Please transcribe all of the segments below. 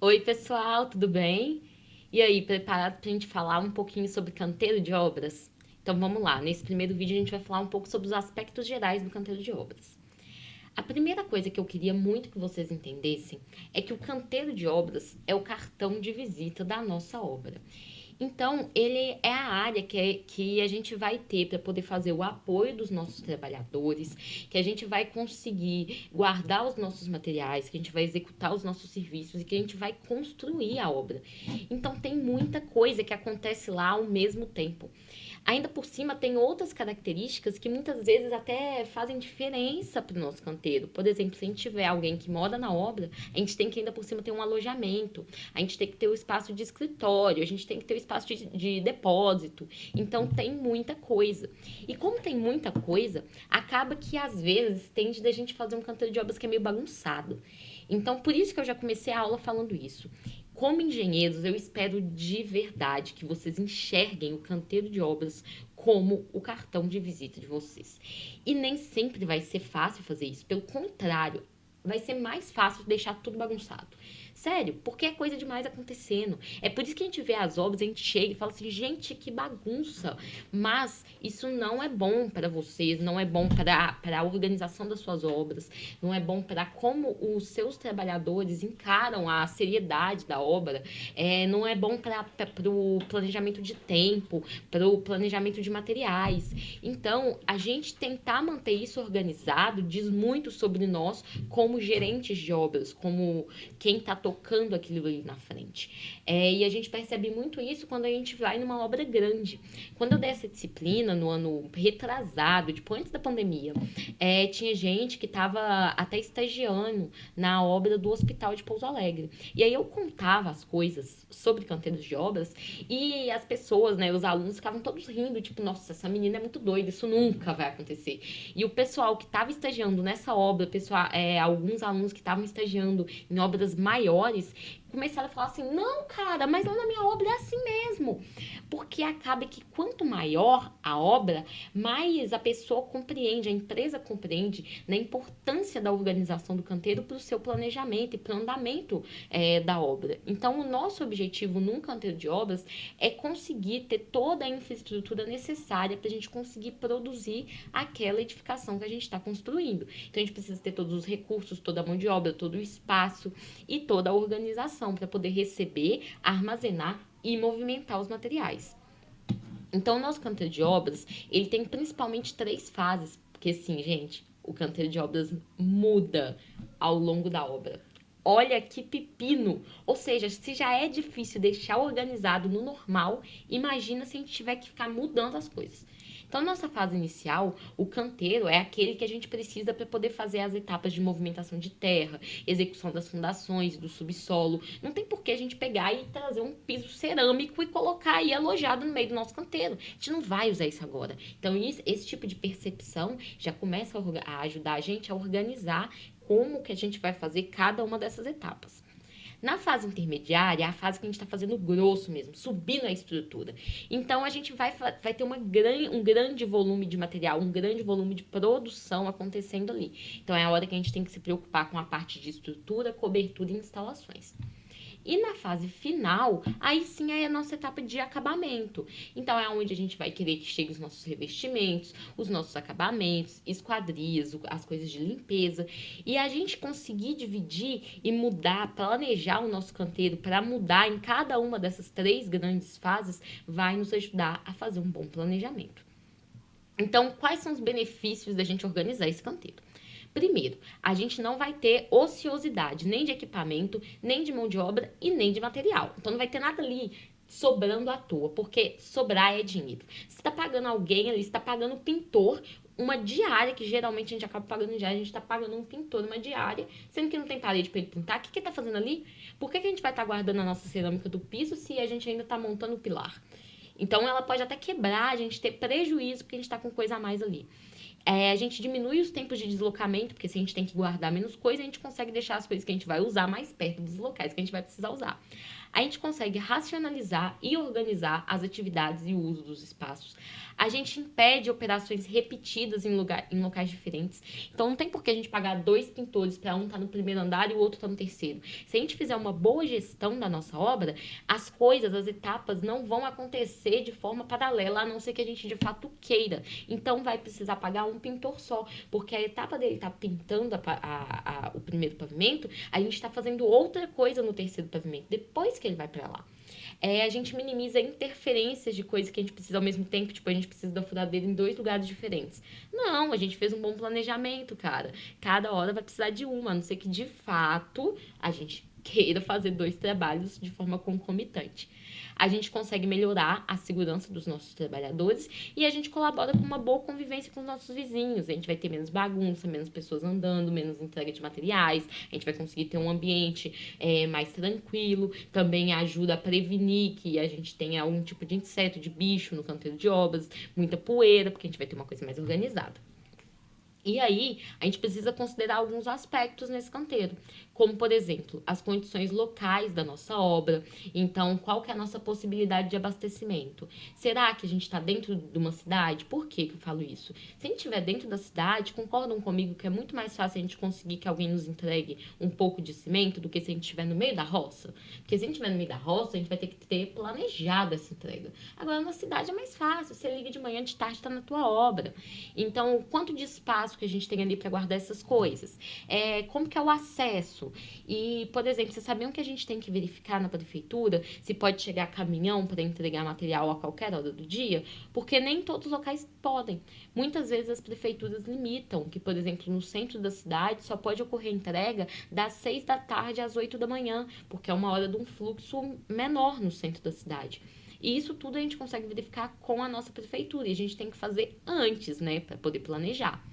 Oi, pessoal, tudo bem? E aí, preparado para a gente falar um pouquinho sobre canteiro de obras? Então vamos lá, nesse primeiro vídeo a gente vai falar um pouco sobre os aspectos gerais do canteiro de obras. A primeira coisa que eu queria muito que vocês entendessem é que o canteiro de obras é o cartão de visita da nossa obra. Então, ele é a área que a gente vai ter para poder fazer o apoio dos nossos trabalhadores, que a gente vai conseguir guardar os nossos materiais, que a gente vai executar os nossos serviços e que a gente vai construir a obra. Então, tem muita coisa que acontece lá ao mesmo tempo. Ainda por cima, tem outras características que muitas vezes até fazem diferença para o nosso canteiro. Por exemplo, se a gente tiver alguém que mora na obra, a gente tem que ainda por cima ter um alojamento, a gente tem que ter o espaço de escritório, a gente tem que ter o espaço de depósito. Então, tem muita coisa. E como tem muita coisa, acaba que às vezes tende da gente fazer um canteiro de obras que é meio bagunçado. Então, por isso que eu já comecei a aula falando isso. Como engenheiros, eu espero de verdade que vocês enxerguem o canteiro de obras como o cartão de visita de vocês. E nem sempre vai ser fácil fazer isso, pelo contrário, vai ser mais fácil deixar tudo bagunçado. Sério, porque é coisa demais acontecendo. É por isso que a gente vê as obras, a gente chega e fala assim, gente, que bagunça. Mas isso não é bom para vocês, não é bom para a organização das suas obras, não é bom para como os seus trabalhadores encaram a seriedade da obra, não é bom para o planejamento de tempo, para o planejamento de materiais. Então, a gente tentar manter isso organizado diz muito sobre nós como gerentes de obras, como quem está tocando aquilo ali na frente. E a gente percebe muito isso quando a gente vai numa obra grande. Quando eu dei essa disciplina no ano retrasado, tipo antes da pandemia, tinha gente que estava até estagiando na obra do Hospital de Pouso Alegre. E aí eu contava as coisas sobre canteiros de obras e as pessoas, né, os alunos ficavam todos rindo, tipo, nossa, essa menina é muito doida, isso nunca vai acontecer. E o pessoal que estava estagiando nessa obra, pessoal, alguns alunos que estavam estagiando em obras maiores, começaram a falar assim, não, cara, mas lá na minha obra é assim mesmo. Porque acaba que quanto maior a obra, mais a pessoa compreende, a empresa compreende na importância da organização do canteiro para o seu planejamento e para o andamento da obra. Então, o nosso objetivo num canteiro de obras é conseguir ter toda a infraestrutura necessária para a gente conseguir produzir aquela edificação que a gente está construindo. Então, a gente precisa ter todos os recursos, toda a mão de obra, todo o espaço e toda a organização para poder receber, armazenar e movimentar os materiais. Então, o nosso canteiro de obras, ele tem principalmente três fases, porque assim, gente, o canteiro de obras muda ao longo da obra. Olha que pepino! Ou seja, se já é difícil deixar organizado no normal, imagina se a gente tiver que ficar mudando as coisas. Então, nossa fase inicial, o canteiro é aquele que a gente precisa para poder fazer as etapas de movimentação de terra, execução das fundações, do subsolo. Não tem por que a gente pegar e trazer um piso cerâmico e colocar aí alojado no meio do nosso canteiro. A gente não vai usar isso agora. Então, esse tipo de percepção já começa a ajudar a gente a organizar como que a gente vai fazer cada uma dessas etapas. Na fase intermediária, é a fase que a gente está fazendo grosso mesmo, subindo a estrutura. Então, a gente vai ter um grande volume de material, um grande volume de produção acontecendo ali. Então, é a hora que a gente tem que se preocupar com a parte de estrutura, cobertura e instalações. E na fase final, aí sim é a nossa etapa de acabamento. Então é onde a gente vai querer que cheguem os nossos revestimentos, os nossos acabamentos, esquadrias, as coisas de limpeza. E a gente conseguir dividir e mudar, planejar o nosso canteiro para mudar em cada uma dessas três grandes fases, vai nos ajudar a fazer um bom planejamento. Então, quais são os benefícios da gente organizar esse canteiro? Primeiro, a gente não vai ter ociosidade nem de equipamento, nem de mão de obra e nem de material. Então não vai ter nada ali sobrando à toa, porque sobrar é dinheiro. Você está pagando alguém ali, você está pagando um pintor uma diária, que geralmente a gente acaba pagando diária, a gente está pagando um pintor uma diária, sendo que não tem parede para ele pintar. O que ele está fazendo ali? Por que a gente vai estar guardando a nossa cerâmica do piso se a gente ainda está montando o pilar? Então ela pode até quebrar, a gente ter prejuízo porque a gente está com coisa a mais ali. A gente diminui os tempos de deslocamento, porque se a gente tem que guardar menos coisa, a gente consegue deixar as coisas que a gente vai usar mais perto dos locais que a gente vai precisar usar. a gente consegue racionalizar e organizar as atividades e o uso dos espaços. A gente impede operações repetidas em locais diferentes. Então não tem por que a gente pagar 2 pintores para um estar no primeiro andar e o outro estar no terceiro. Se a gente fizer uma boa gestão da nossa obra, as coisas, as etapas não vão acontecer de forma paralela, a não ser que a gente de fato queira. Então vai precisar pagar um pintor só, porque a etapa dele tá pintando o primeiro pavimento, a gente está fazendo outra coisa no terceiro pavimento, depois que ele vai para lá. A gente minimiza interferências de coisas que a gente precisa ao mesmo tempo, tipo, a gente precisa da furadeira em 2 lugares diferentes. Não, a gente fez um bom planejamento, cara. Cada hora vai precisar de uma, a não ser que de fato a gente queira fazer 2 trabalhos de forma concomitante. A gente consegue melhorar a segurança dos nossos trabalhadores e a gente colabora com uma boa convivência com os nossos vizinhos. A gente vai ter menos bagunça, menos pessoas andando, menos entrega de materiais, a gente vai conseguir ter um ambiente mais tranquilo. Também ajuda a prevenir que a gente tenha algum tipo de inseto, de bicho no canteiro de obras, muita poeira, porque a gente vai ter uma coisa mais organizada. E aí, a gente precisa considerar alguns aspectos nesse canteiro, como, por exemplo, as condições locais da nossa obra. Então, qual que é a nossa possibilidade de abastecimento? Será que a gente está dentro de uma cidade? Por que eu falo isso? Se a gente estiver dentro da cidade, concordam comigo que é muito mais fácil a gente conseguir que alguém nos entregue um pouco de cimento do que se a gente estiver no meio da roça? Porque se a gente estiver no meio da roça, a gente vai ter que ter planejado essa entrega. Agora, na cidade é mais fácil, você liga de manhã, de tarde está na tua obra. Então, o quanto de espaço que a gente tem ali para guardar essas coisas? Como que é o acesso? E, por exemplo, vocês sabiam que a gente tem que verificar na prefeitura se pode chegar caminhão para entregar material a qualquer hora do dia? Porque nem todos os locais podem. Muitas vezes as prefeituras limitam que, por exemplo, no centro da cidade só pode ocorrer entrega das 6 da tarde às 8 da manhã, porque é uma hora de um fluxo menor no centro da cidade. E isso tudo a gente consegue verificar com a nossa prefeitura. E a gente tem que fazer antes, né, para poder planejar.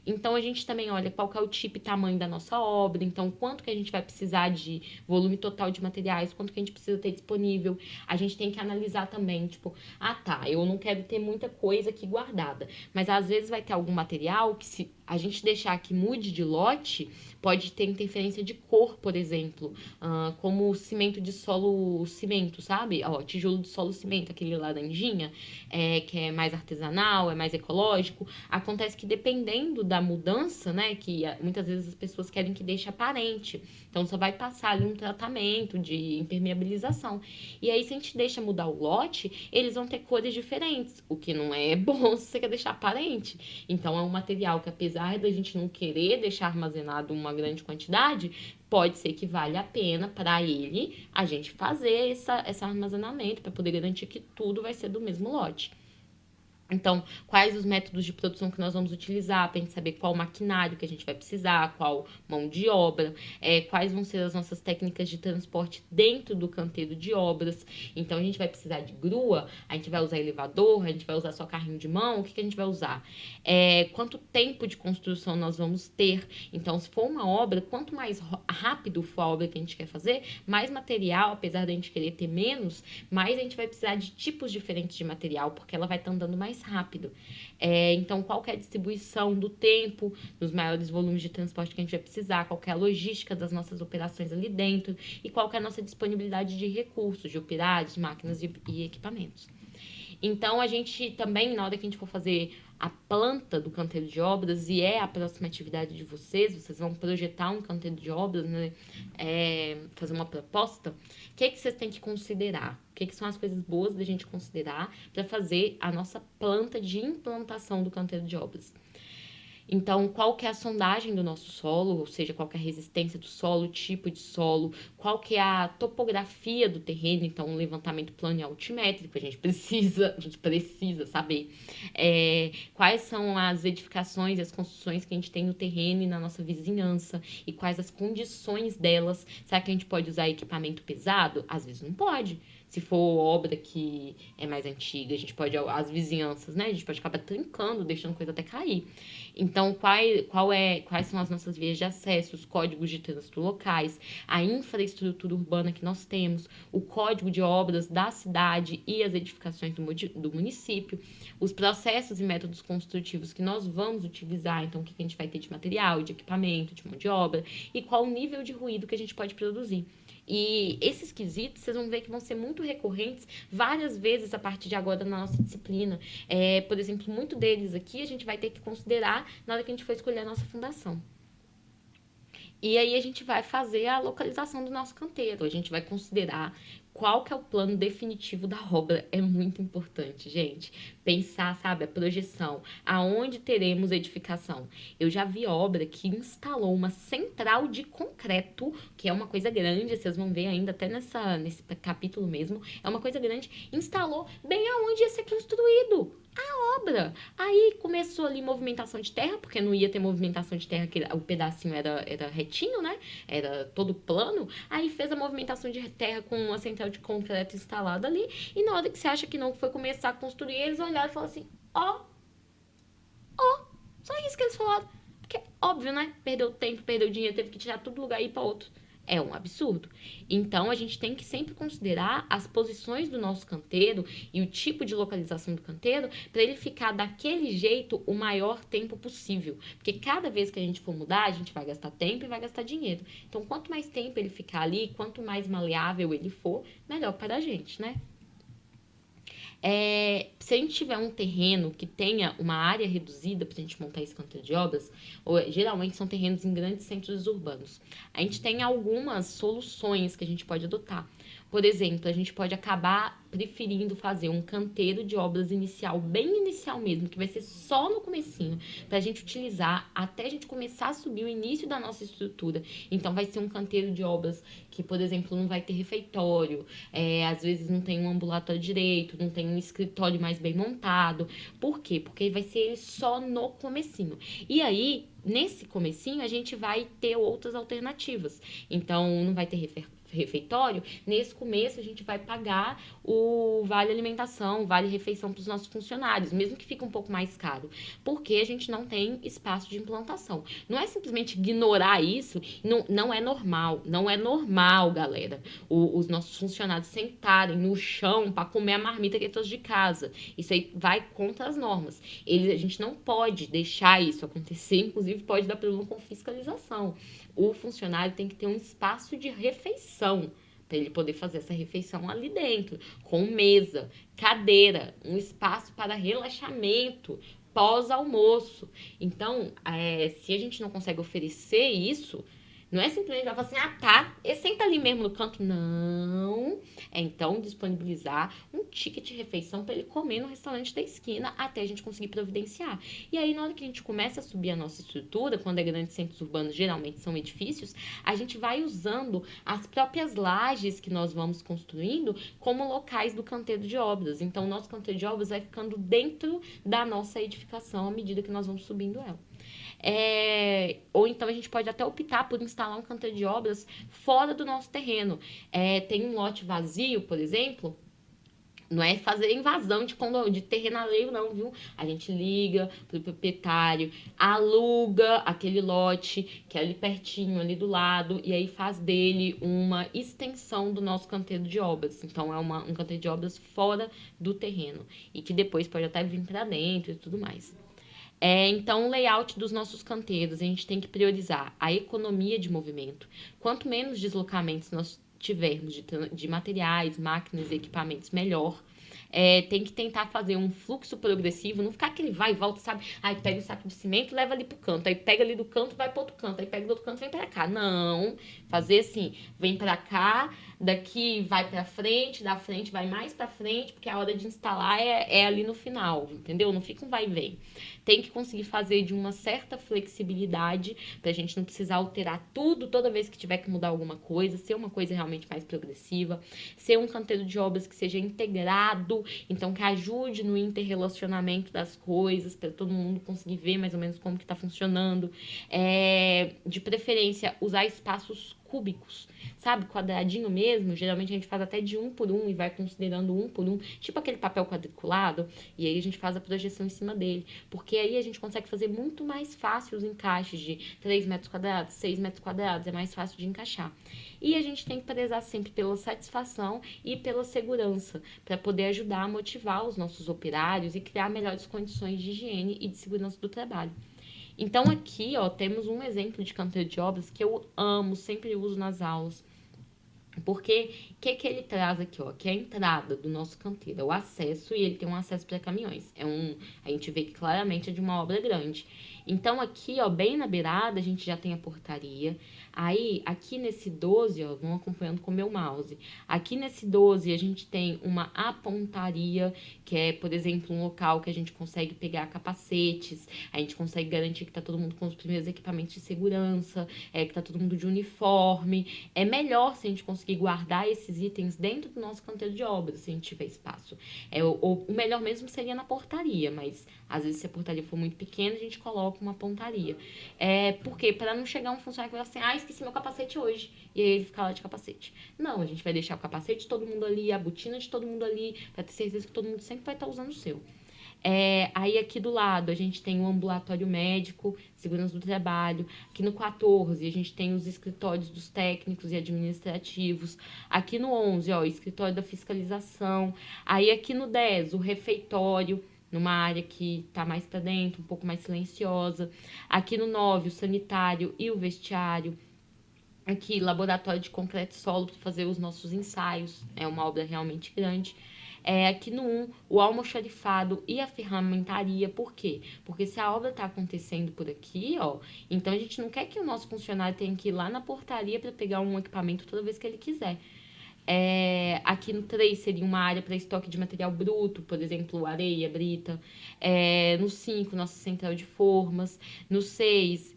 Então, a gente também olha qual que é o tipo e tamanho da nossa obra, então quanto que a gente vai precisar de volume total de materiais, quanto que a gente precisa ter disponível. A gente tem que analisar também, tipo, tá, eu não quero ter muita coisa aqui guardada, mas às vezes vai ter algum material que se a gente deixar que mude de lote, pode ter interferência de cor, por exemplo, como cimento de solo cimento, sabe? Tijolo de solo cimento, aquele laranjinha, que é mais artesanal, é mais ecológico. Acontece que dependendo da mudança, né, que muitas vezes as pessoas querem que deixe aparente, então só vai passar ali um tratamento de impermeabilização. E aí, se a gente deixa mudar o lote, eles vão ter cores diferentes, o que não é bom se você quer deixar aparente. Então, é um material que, apesar da gente não querer deixar armazenado uma grande quantidade, pode ser que valha a pena para ele a gente fazer esse armazenamento para poder garantir que tudo vai ser do mesmo lote. Então, quais os métodos de produção que nós vamos utilizar, para a gente saber qual maquinário que a gente vai precisar, qual mão de obra, quais vão ser as nossas técnicas de transporte dentro do canteiro de obras. Então, a gente vai precisar de grua, a gente vai usar elevador, a gente vai usar só carrinho de mão, o que a gente vai usar? Quanto tempo de construção nós vamos ter? Então, se for uma obra, quanto mais rápido for a obra que a gente quer fazer, mais material, apesar da gente querer ter menos, mais a gente vai precisar de tipos diferentes de material, porque ela vai estar andando mais rápido. Então, qual que é a distribuição do tempo, nos maiores volumes de transporte que a gente vai precisar, qual que é a logística das nossas operações ali dentro e qual que é a nossa disponibilidade de recursos, de operários, máquinas e equipamentos. Então, a gente também, na hora que a gente for fazer a planta do canteiro de obras, e a próxima atividade de vocês vão projetar um canteiro de obras, né? Fazer uma proposta, o que vocês têm que considerar? O que são as coisas boas da gente considerar para fazer a nossa planta de implantação do canteiro de obras? Então, qual que é a sondagem do nosso solo, ou seja, qual que é a resistência do solo, tipo de solo, qual que é a topografia do terreno, então um levantamento plano e altimétrico, a gente precisa saber quais são as edificações e as construções que a gente tem no terreno e na nossa vizinhança, e quais as condições delas. Será que a gente pode usar equipamento pesado? Às vezes não pode. Se for obra que é mais antiga, a gente pode, as vizinhanças, né? A gente pode acabar trincando, deixando coisa até cair. Então, quais são as nossas vias de acesso, os códigos de trânsito locais, a infraestrutura urbana que nós temos, o código de obras da cidade e as edificações do município, os processos e métodos construtivos que nós vamos utilizar, então, o que a gente vai ter de material, de equipamento, de mão de obra, e qual o nível de ruído que a gente pode produzir. E esses quesitos, vocês vão ver que vão ser muito recorrentes várias vezes a partir de agora na nossa disciplina. Por exemplo, muito deles aqui a gente vai ter que considerar na hora que a gente for escolher a nossa fundação. E aí a gente vai fazer a localização do nosso canteiro, a gente vai considerar qual que é o plano definitivo da obra. É muito importante, gente. Pensar, sabe, a projeção, aonde teremos edificação. Eu já vi obra que instalou uma central de concreto, que é uma coisa grande, vocês vão ver ainda até nesse capítulo mesmo, é uma coisa grande, instalou bem aonde ia ser construído obra. Aí começou ali movimentação de terra, porque não ia ter movimentação de terra, que o pedacinho era retinho, né? Era todo plano. Aí fez a movimentação de terra com uma central de concreto instalada ali. E na hora que você acha que não foi começar a construir, eles olharam e falaram assim: ó, só isso que eles falaram. Porque, óbvio, né? Perdeu tempo, perdeu dinheiro, teve que tirar tudo do lugar e ir pra outro. É um absurdo. Então, a gente tem que sempre considerar as posições do nosso canteiro e o tipo de localização do canteiro para ele ficar daquele jeito o maior tempo possível. Porque cada vez que a gente for mudar, a gente vai gastar tempo e vai gastar dinheiro. Então, quanto mais tempo ele ficar ali, quanto mais maleável ele for, melhor para a gente, né? Se a gente tiver um terreno que tenha uma área reduzida para a gente montar esse canteiro de obras, geralmente são terrenos em grandes centros urbanos, a gente tem algumas soluções que a gente pode adotar. Por exemplo, a gente pode acabar preferindo fazer um canteiro de obras inicial, bem inicial mesmo, que vai ser só no comecinho, para a gente utilizar até a gente começar a subir o início da nossa estrutura. Então, vai ser um canteiro de obras que, por exemplo, não vai ter refeitório, às vezes não tem um ambulatório direito, não tem um escritório mais bem montado. Por quê? Porque vai ser ele só no comecinho. E aí, nesse comecinho, a gente vai ter outras alternativas. Então, não vai ter refeitório, nesse começo a gente vai pagar o vale alimentação, o vale refeição para os nossos funcionários, mesmo que fique um pouco mais caro, porque a gente não tem espaço de implantação. Não é simplesmente ignorar isso, não é normal, não é normal, galera, os nossos funcionários sentarem no chão para comer a marmita que eles trouxe de casa. Isso aí vai contra as normas. A gente não pode deixar isso acontecer, inclusive pode dar problema com fiscalização. O funcionário tem que ter um espaço de refeição para ele poder fazer essa refeição ali dentro, com mesa, cadeira, um espaço para relaxamento, pós-almoço. Então, se a gente não consegue oferecer isso, não é simplesmente vai falar assim, tá, e senta ali mesmo no canto. Não. É então disponibilizar um ticket de refeição para ele comer no restaurante da esquina até a gente conseguir providenciar. E aí, na hora que a gente começa a subir a nossa estrutura, quando é grandes centros urbanos, geralmente são edifícios, a gente vai usando as próprias lajes que nós vamos construindo como locais do canteiro de obras. Então, o nosso canteiro de obras vai ficando dentro da nossa edificação à medida que nós vamos subindo ela. Ou então a gente pode até optar por instalar um canteiro de obras fora do nosso terreno. Tem um lote vazio, por exemplo. Não é fazer invasão de terreno alheio, não, viu? A gente liga pro proprietário, aluga aquele lote que é ali pertinho, ali do lado, e aí faz dele uma extensão do nosso canteiro de obras. Então, é um canteiro de obras fora do terreno e que depois pode até vir para dentro e tudo mais. Então, o layout dos nossos canteiros, a gente tem que priorizar a economia de movimento. Quanto menos deslocamentos nós tivermos de materiais, máquinas e equipamentos, melhor. Tem que tentar fazer um fluxo progressivo, não ficar aquele vai e volta, sabe? Aí pega o saco de cimento, leva ali pro canto, aí pega ali do canto, vai pro outro canto, aí pega do outro canto, vem pra cá. Não, fazer assim, vem pra cá, daqui vai pra frente, da frente vai mais pra frente, porque a hora de instalar é ali no final, entendeu? Não fica um vai e vem. Tem que conseguir fazer de uma certa flexibilidade pra gente não precisar alterar tudo toda vez que tiver que mudar alguma coisa, ser uma coisa realmente mais progressiva, ser um canteiro de obras que seja integrado, então que ajude no interrelacionamento das coisas, para todo mundo conseguir ver mais ou menos como que está funcionando. De preferência, usar espaços cúbicos, sabe? Quadradinho mesmo. Geralmente a gente faz até de 1 por 1 e vai considerando 1 por 1, tipo aquele papel quadriculado, e aí a gente faz a projeção em cima dele. Porque aí a gente consegue fazer muito mais fácil os encaixes de 3 metros quadrados, 6 metros quadrados, é mais fácil de encaixar. E a gente tem que prezar sempre pela satisfação e pela segurança, para poder ajudar a motivar os nossos operários e criar melhores condições de higiene e de segurança do trabalho. Então aqui, ó, temos um exemplo de canteiro de obras que eu amo, sempre uso nas aulas, Porque o que ele traz aqui, ó? Que é a entrada do nosso canteiro, é o acesso, e ele tem um acesso para caminhões. A gente vê que claramente é de uma obra grande. Então, aqui, ó, bem na beirada, a gente já tem a portaria. Aí, aqui nesse 12, ó, vão acompanhando com o meu mouse. Aqui nesse 12, a gente tem uma apontaria, que é, por exemplo, um local que a gente consegue pegar capacetes, a gente consegue garantir que tá todo mundo com os primeiros equipamentos de segurança, que tá todo mundo de uniforme. É melhor se a gente conseguir guardar esses itens dentro do nosso canteiro de obras, se a gente tiver espaço. O melhor mesmo seria na portaria, mas às vezes se a portaria for muito pequena, a gente coloca uma pontaria. Porque para não chegar um funcionário que vai assim, esqueci meu capacete hoje, e aí ele fica lá de capacete. Não, a gente vai deixar o capacete de todo mundo ali, a botina de todo mundo ali, para ter certeza que todo mundo sempre vai estar usando o seu. Aí aqui do lado a gente tem o ambulatório médico, segurança do trabalho. Aqui no 14 a gente tem os escritórios dos técnicos e administrativos. Aqui no 11, ó, o escritório da fiscalização. Aí aqui no 10, o refeitório, numa área que tá mais para dentro, um pouco mais silenciosa. Aqui no 9, o sanitário e o vestiário. Aqui, laboratório de concreto e solo para fazer os nossos ensaios. É uma obra realmente grande. Aqui no 1, o almoxarifado e a ferramentaria. Por quê? Porque se a obra está acontecendo por aqui, ó, então a gente não quer que o nosso funcionário tenha que ir lá na portaria para pegar um equipamento toda vez que ele quiser. Aqui no 3 seria uma área para estoque de material bruto, por exemplo, areia, brita. No 5, nossa central de formas. No 6,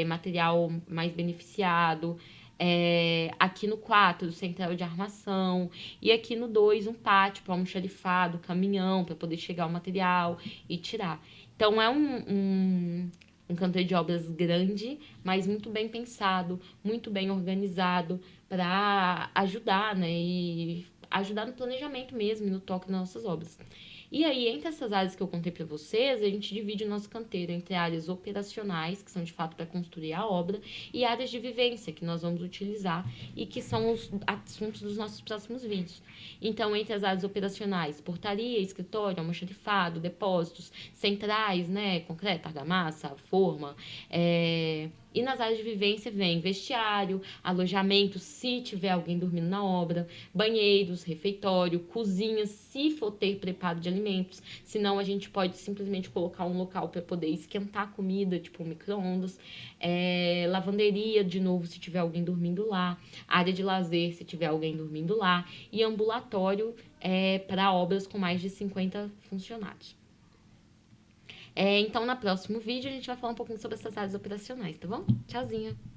material mais beneficiado. Aqui no 4, central de armação. E aqui no 2, um pátio para almoxarifado, caminhão, para poder chegar o material e tirar. Então, é um canteiro de obras grande, mas muito bem pensado, muito bem organizado, para ajudar, né? E ajudar no planejamento mesmo, e no toque das nossas obras. E aí, entre essas áreas que eu contei para vocês, a gente divide o nosso canteiro entre áreas operacionais, que são de fato para construir a obra, e áreas de vivência, que nós vamos utilizar e que são os assuntos dos nossos próximos vídeos. Então, entre as áreas operacionais, portaria, escritório, almoxarifado, depósitos, centrais, né, concreto, argamassa, forma, e nas áreas de vivência vem vestiário, alojamento, se tiver alguém dormindo na obra, banheiros, refeitório, cozinha, se for ter preparo de alimentos. Senão a gente pode simplesmente colocar um local para poder esquentar a comida, tipo um micro-ondas. Lavanderia, de novo, se tiver alguém dormindo lá. Área de lazer, se tiver alguém dormindo lá. E ambulatório para obras com mais de 50 funcionários. Então, no próximo vídeo, a gente vai falar um pouquinho sobre essas áreas operacionais, tá bom? Tchauzinho!